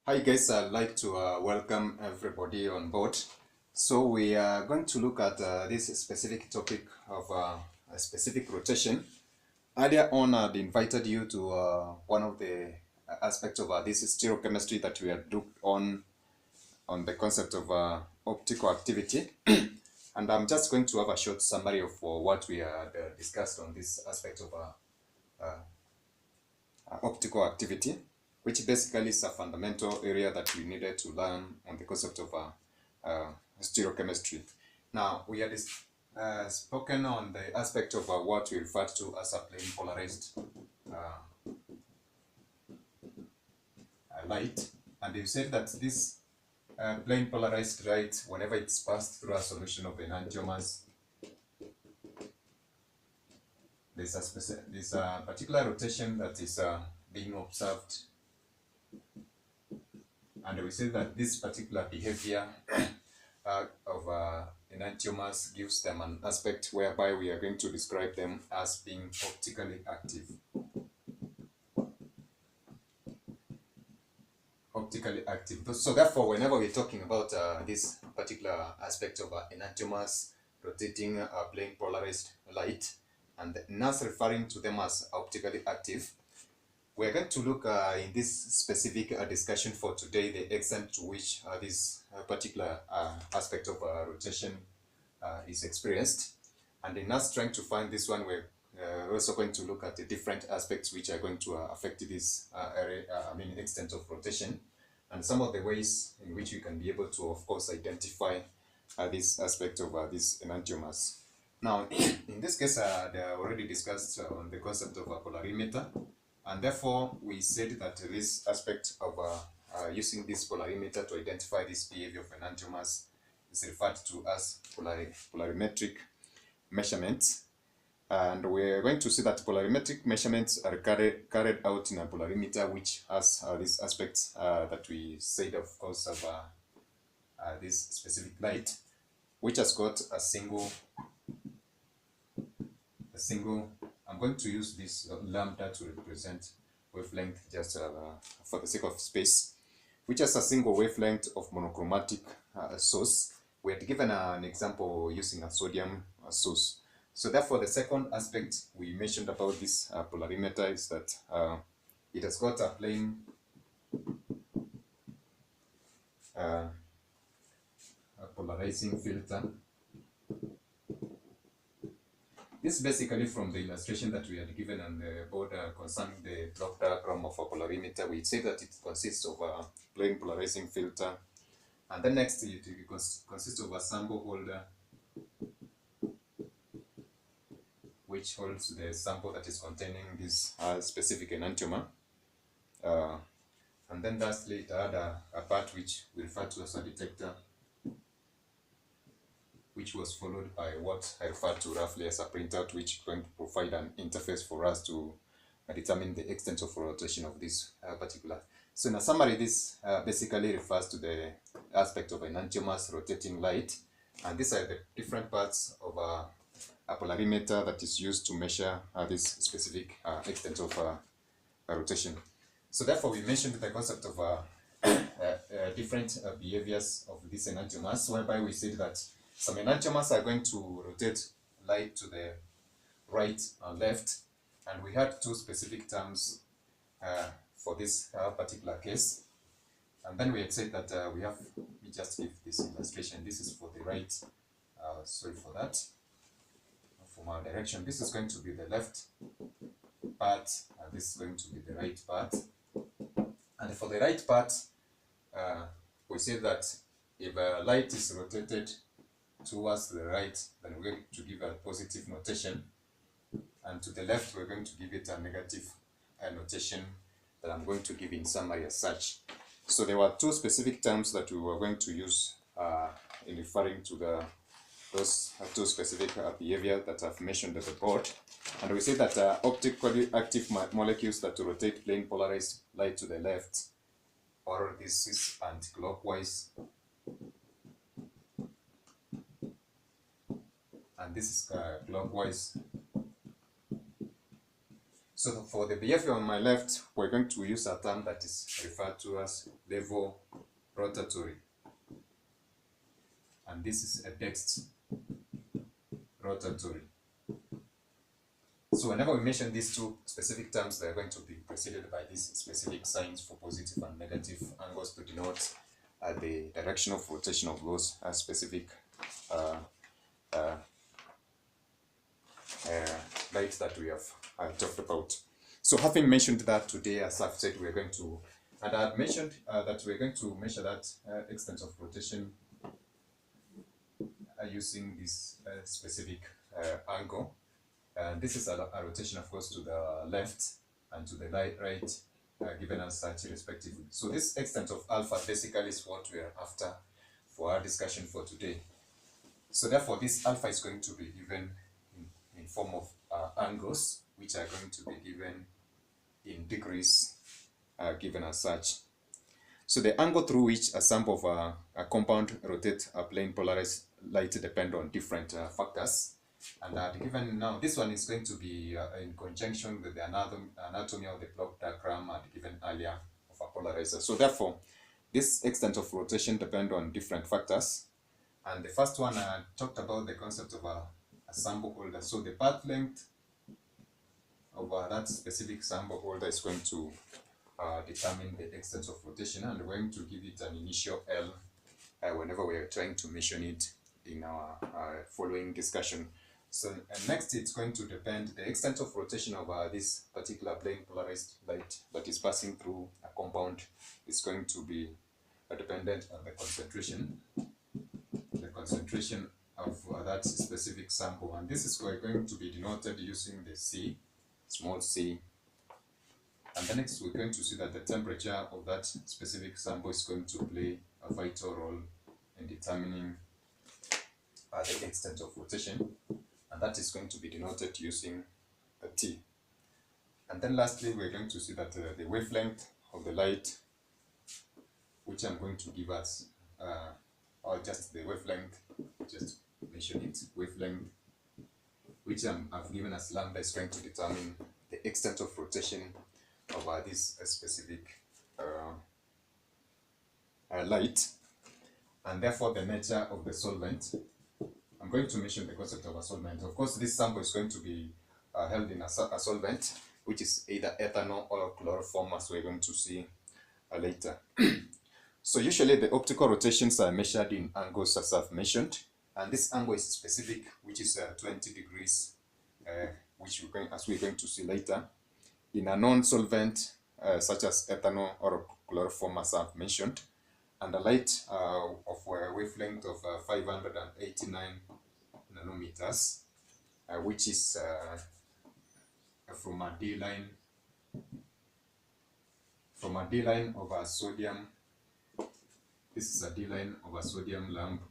Hi guys, I'd like to welcome everybody on board. So we are going to look at this specific topic of a specific rotation. Earlier on, I'd invited you to one of the aspects of this stereochemistry that we had looked on the concept of optical activity. And I'm just going to have a short summary of what we had discussed on this aspect of optical activity, which basically is a fundamental area that we needed to learn on the concept of stereochemistry. Now, we had spoken on the aspect of what we refer to as a plane polarized light, and you said that this plane polarized light, whenever it's passed through a solution of enantiomers, there's a particular rotation that is being observed, and we say that this particular behavior of enantiomers gives them an aspect whereby we are going to describe them as being optically active. Optically active. So therefore, whenever we're talking about this particular aspect of enantiomers rotating a plane polarized light, and NAS referring to them as optically active, we're going to look in this specific discussion for today the extent to which this particular aspect of rotation is experienced. And in us trying to find this one, we're also going to look at the different aspects which are going to affect this extent of rotation, and some of the ways in which we can be able to, of course, identify this aspect of these enantiomers. Now, in this case, they are already discussed on the concept of a polarimeter, and therefore we said that this aspect of using this polarimeter to identify this behavior of enantiomers is referred to as polarimetric measurements. And we're going to see that polarimetric measurements are carried out in a polarimeter which has these aspects that we said, of course, of this specific light, which has got a single, I'm going to use this lambda to represent wavelength just for the sake of space, which has a single wavelength of monochromatic source. We had given an example using a sodium source. So therefore, the second aspect we mentioned about this polarimeter is that it has got a plane a polarizing filter. This is basically from the illustration that we had given on the board concerning the block diagram of a polarimeter. We say that it consists of a plane polarizing filter, and then next it consists of a sample holder which holds the sample that is containing this specific enantiomer. And then lastly, it had a part which we refer to as a detector, which was followed by what I refer to roughly as a printout, which is going to provide an interface for us to determine the extent of rotation of this particular. So in a summary, this basically refers to the aspect of enantiomers rotating light, and these are the different parts of a polarimeter that is used to measure this specific extent of rotation. So therefore, we mentioned the concept of different behaviors of these enantiomers, whereby we said that some enantiomers are going to rotate light to the right and left, and we had two specific terms for this particular case. And then we had said that let me just give this illustration. This is for the right, sorry for that. From our direction, this is going to be the left part, and this is going to be the right part. And for the right part, we say that if light is rotated towards the right, then we're going to give a positive notation, and to the left we're going to give it a negative notation that I'm going to give in summary as such. So there were two specific terms that we were going to use in referring to those two specific behaviors that I've mentioned at the board. And we say that optically active molecules that rotate plane polarized light to the left, or this is anti-clockwise, and this is clockwise. So for the behavior on my left, we're going to use a term that is referred to as level rotatory, and this is a dext rotatory. So whenever we mention these two specific terms, they are going to be preceded by these specific signs for positive and negative angles to denote the direction of rotation of those specific lights that we have talked about. So having mentioned that today, as I've said, we're going to, and I've mentioned that we're going to measure that extent of rotation using this specific angle. And this is a rotation, of course, to the left and to the right, given as such respectively. So this extent of alpha basically is what we are after for our discussion for today. So therefore, this alpha is going to be given in form of angles, which are going to be given in degrees, given as such. So the angle through which a sample of a compound rotates a plane polarized light depend on different factors. And given now, this one is going to be in conjunction with the anatomy of the block diagram and given earlier of a polarizer. So therefore, this extent of rotation depends on different factors. And the first one, I talked about the concept of a sample holder. So the path length of that specific sample holder is going to determine the extent of rotation, and we're going to give it an initial L whenever we are trying to measure it in our following discussion. So next, it's going to depend, the extent of rotation of this particular plane polarized light that is passing through a compound is going to be dependent on the concentration of that specific sample. And this is going to be denoted using the C, small c. And then next, we're going to see that the temperature of that specific sample is going to play a vital role in determining the extent of rotation. And that is going to be denoted using the T. And then lastly, we're going to see that the wavelength of the light, which I'm going to give us, or just the wavelength, just mention it, wavelength, which I've given as lambda, is going to determine the extent of rotation of this specific light, and therefore the nature of the solvent. I'm going to mention the concept of a solvent. Of course, this sample is going to be held in a solvent, which is either ethanol or chloroform, as we're going to see later. So usually the optical rotations are measured in angles, as I've mentioned, and this angle is specific, which is 20 degrees, which we're going to see later. In a non-solvent, such as ethanol or chloroform, as I've mentioned, and a light of a wavelength of 589 nanometers, which is from a D line of a sodium. This is a D line of a sodium lamp.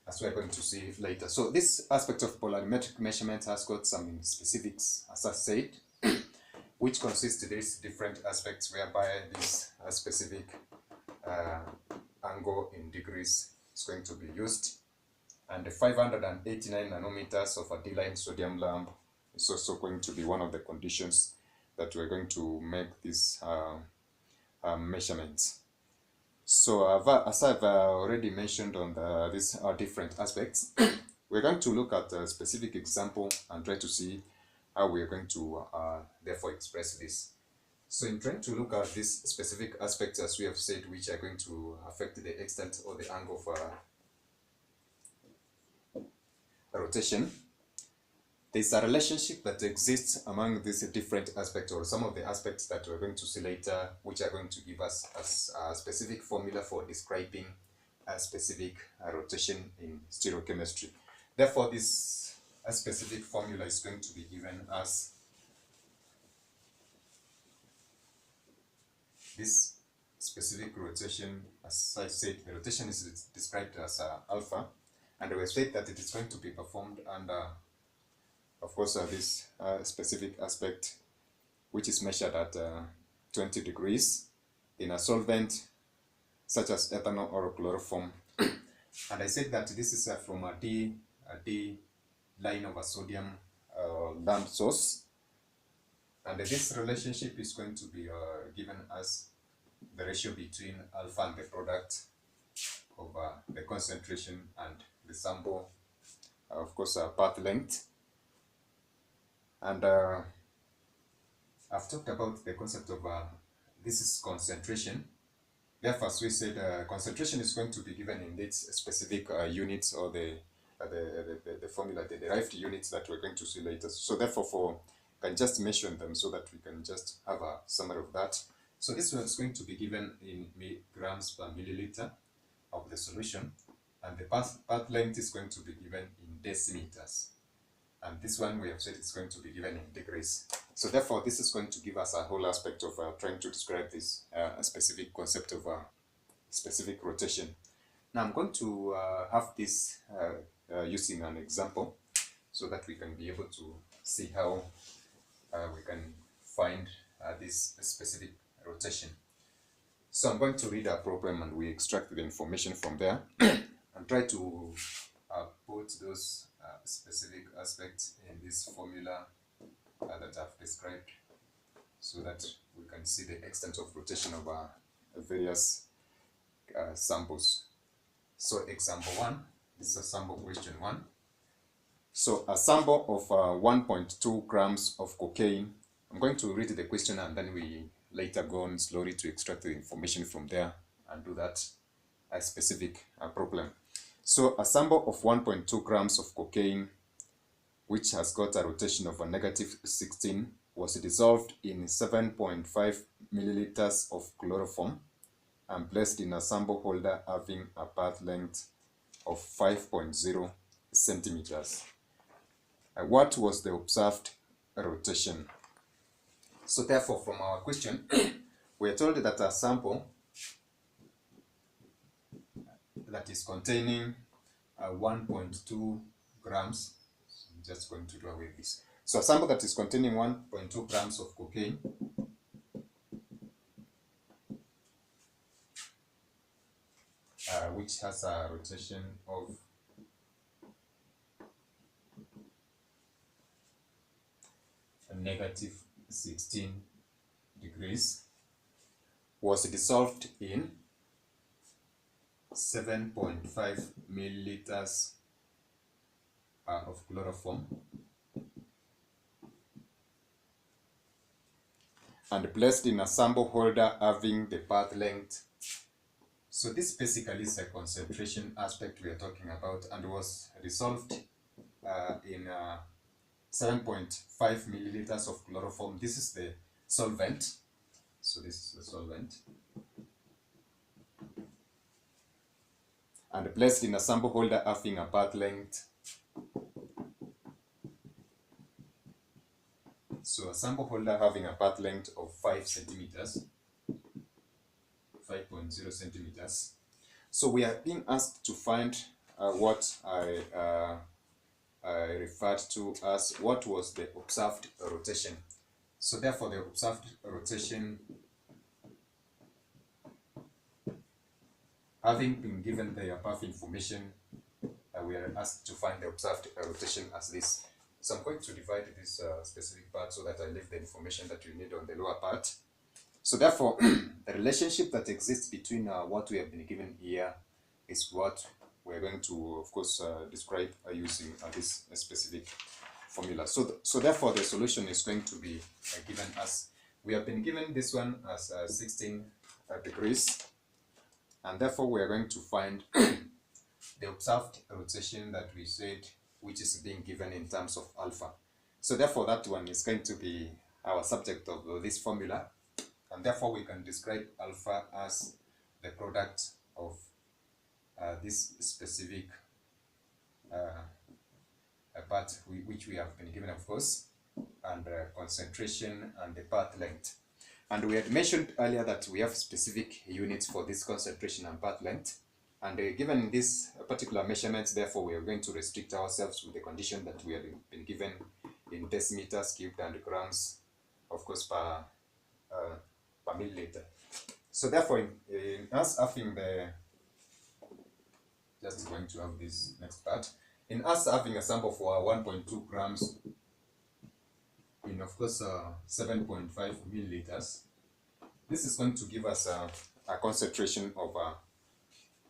As we're going to see later. So this aspect of polarimetric measurement has got some specifics, as I said, which consists of these different aspects whereby this specific angle in degrees is going to be used. And the 589 nanometers of a D-line sodium lamp is also going to be one of the conditions that we're going to make these measurements. So as I've already mentioned on these different aspects, we're going to look at a specific example and try to see how we're going to therefore express this. So in trying to look at these specific aspects, as we have said, which are going to affect the extent or the angle of rotation, there's a relationship that exists among these different aspects, or some of the aspects that we're going to see later, which are going to give us a specific formula for describing a specific rotation in stereochemistry. Therefore, this specific formula is going to be given as this specific rotation. As I said, the rotation is described as alpha, and we state that it is going to be performed under, of course, this specific aspect, which is measured at 20 degrees in a solvent such as ethanol or chloroform. And I said that this is from a D line of a sodium lamp source, And this relationship is going to be given as the ratio between alpha and the product of the concentration and the sample, of course, path length. And I've talked about the concept of this is concentration. Therefore, as we said, concentration is going to be given in its specific units, or the formula, the derived units that we're going to see later. So therefore, can just mention them so that we can just have a summary of that. So this one is going to be given in grams per milliliter of the solution, and the path length is going to be given in decimeters. And this one we have said it's going to be given in degrees. So therefore, this is going to give us a whole aspect of trying to describe this specific concept of specific rotation. Now I'm going to have this using an example so that we can be able to see how we can find this specific rotation. So I'm going to read our problem and we extract the information from there and try to put those specific aspects in this formula that I've described, so that we can see the extent of rotation of various samples. So example 1, this is a sample question 1. So a sample of 1.2 grams of cocaine. I'm going to read the question and then we later go on slowly to extract the information from there and do that specific problem. So a sample of 1.2 grams of cocaine, which has got a rotation of a -16, was dissolved in 7.5 milliliters of chloroform and placed in a sample holder having a path length of 5.0 centimeters. What was the observed rotation? So therefore, from our question, we are told that a sample that is containing 1.2 grams, so I'm just going to do away with this. So a sample that is containing 1.2 grams of cocaine which has a rotation of -16 degrees, was dissolved in 7.5 milliliters of chloroform and placed in a sample holder having the path length. So this basically is a concentration aspect we are talking about, and was dissolved in 7.5 milliliters of chloroform. This is the solvent. So this is the solvent. And placed in a sample holder having a path length. So a sample holder having a path length of 5 centimeters, 5.0 centimeters. So we are being asked to find what I referred to as what was the observed rotation. So therefore, the observed rotation, having been given the above information, we are asked to find the observed rotation as this. So I'm going to divide this specific part so that I leave the information that you need on the lower part. So therefore, the relationship that exists between what we have been given here is what we're going to, of course, describe using this specific formula. So therefore, the solution is going to be given as, we have been given this one as 16 degrees, and therefore we are going to find the observed rotation that we said, which is being given in terms of alpha. So therefore, that one is going to be our subject of this formula, and therefore we can describe alpha as the product of this specific part which we have been given, of course, and concentration and the path length. And we had mentioned earlier that we have specific units for this concentration and path length, and given these particular measurements, therefore we are going to restrict ourselves with the condition that we have been given in decimeters cubed and grams, of course, per milliliter. So therefore, in us having the, just going to have this next part, in us having a sample for 1.2 grams, in of course 7.5 milliliters. This is going to give us a concentration of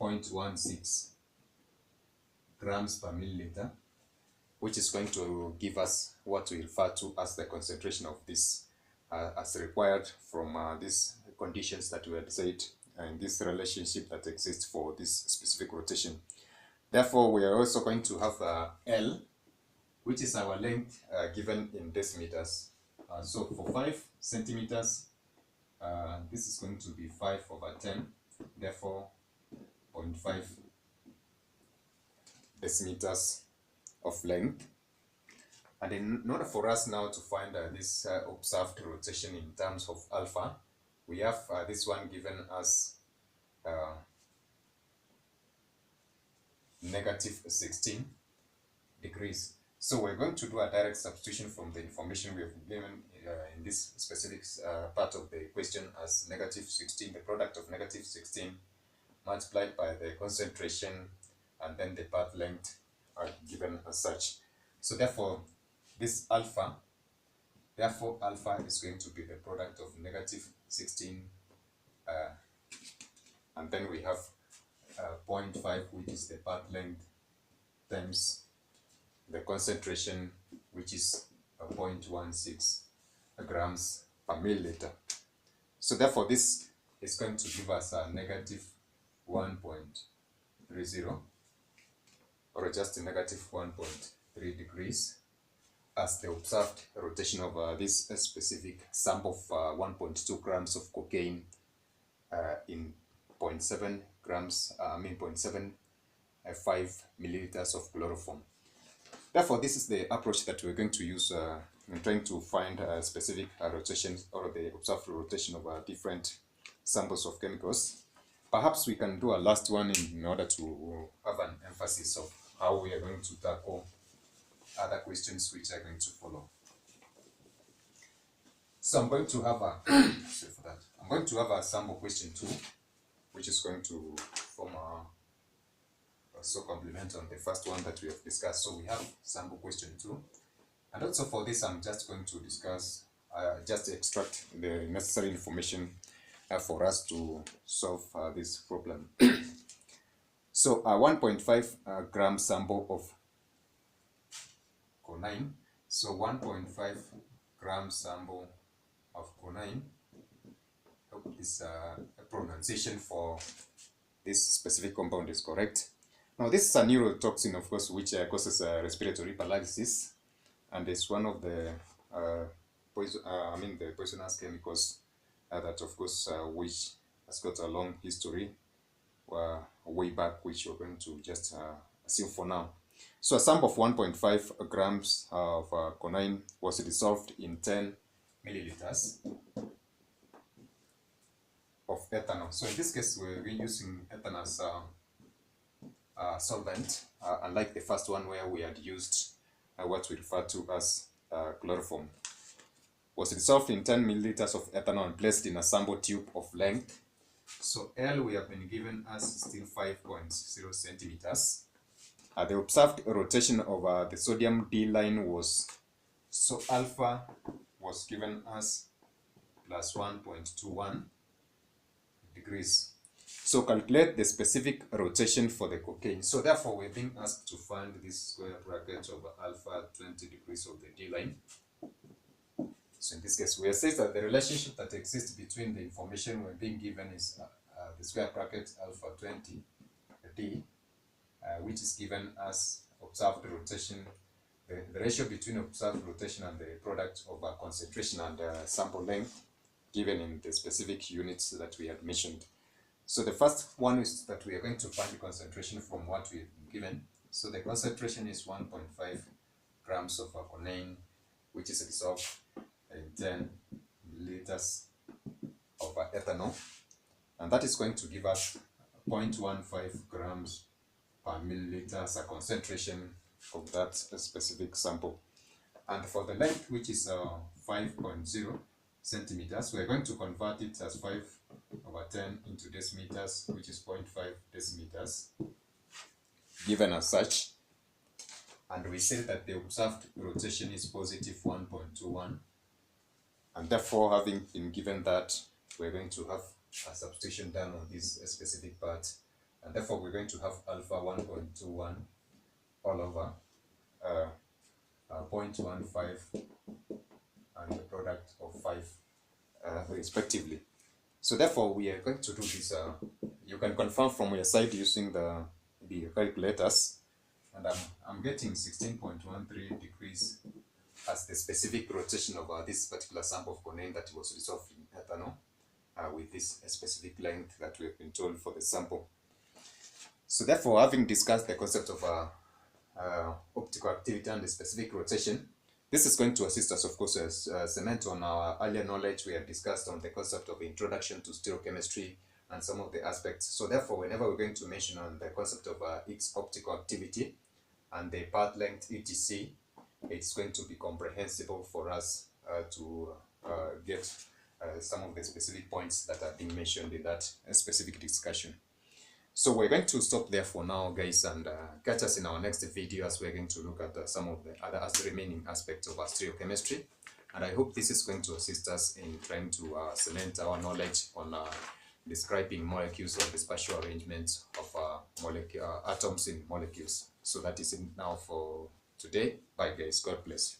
0.16 grams per milliliter, which is going to give us what we refer to as the concentration of this as required from these conditions that we had said and this relationship that exists for this specific rotation. Therefore, we are also going to have L, which is our length given in decimeters. So for 5 centimeters, this is going to be 5/10, therefore 0.5 decimeters of length. And in order for us now to find this observed rotation in terms of alpha, we have this one given as negative 16 degrees. So we're going to do a direct substitution from the information we have given in this specific part of the question as negative 16, the product of negative 16 multiplied by the concentration and then the path length are given as such. So therefore this alpha, alpha is going to be the product of negative 16 and then we have 0.5, which is the path length, times the concentration, which is 0.16 grams per milliliter. So therefore this is going to give us a negative 1.30 or just a negative 1.3 degrees as the observed rotation of this specific sample of 1.2 grams of cocaine in 0.7 grams, 0.75 milliliters of chloroform. Therefore, this is the approach that we're going to use in trying to find a specific rotation or the observed rotation of different samples of chemicals. Perhaps we can do a last one in order to have an emphasis of how we are going to tackle other questions which are going to follow. So I'm going to have a sorry for that. I'm going to have a sample question 2, which is going to form a complement on the first one that we have discussed. So we have sample question 2, and also for this I'm just going to discuss just extract the necessary information for us to solve this problem. So a 1.5 gram sample of quinine. So 1.5 gram sample of quinine. I hope this pronunciation for this specific compound is correct. Now this is a neurotoxin, of course, which causes respiratory paralysis, and it's one of the the poisonous chemicals that, of course, which has got a long history way back, which we're going to just assume for now. So a sample of 1.5 grams of quinine was dissolved in 10 milliliters of ethanol. So in this case, we're using ethanol as solvent, unlike the first one where we had used what we refer to as chloroform. Was dissolved in 10 milliliters of ethanol and placed in a sample tube of length. So L we have been given as still 5.0 centimeters. The observed rotation of the sodium D line was, so alpha was given as plus 1.21 degrees. So calculate the specific rotation for the cocaine. So therefore we're being asked to find this square bracket of alpha 20 degrees of the D line. So in this case, we assess that the relationship that exists between the information we're being given is the square bracket alpha 20 D, which is given as observed rotation, the ratio between observed rotation and the product of concentration and sample length given in the specific units that we had mentioned. So the first one is that we are going to find the concentration from what we've been given. So the concentration is 1.5 grams of quinine, which is dissolved in 10 milliliters of ethanol, and that is going to give us 0.15 grams per milliliter as a concentration of that specific sample. And for the length, which is 5.0 centimeters, we are going to convert it as 5/10 into decimeters, which is 0.5 decimeters, given as such. And we say that the observed rotation is positive 1.21 And therefore, having been given that, we're going to have a substitution done on this specific part. And therefore, we're going to have alpha 1.21 all over 0.15 and the product of 5 respectively. So therefore, we are going to do this. You can confirm from your side using the calculators, and I'm getting 16.13 degrees as the specific rotation of this particular sample of gonane that was resolved in ethanol with this specific length that we have been told for the sample. So therefore, having discussed the concept of optical activity and the specific rotation, this is going to assist us, of course, as cement on our earlier knowledge we have discussed on the concept of introduction to stereochemistry and some of the aspects. So therefore, whenever we're going to mention on the concept of its optical activity and the path length etc., it's going to be comprehensible for us to get some of the specific points that are being mentioned in that specific discussion. So we're going to stop there for now, guys, and catch us in our next video as we're going to look at some of the other remaining aspects of stereochemistry. And I hope this is going to assist us in trying to cement our knowledge on describing molecules or the spatial arrangement of atoms in molecules. So that is it now for today. Bye, guys. God bless.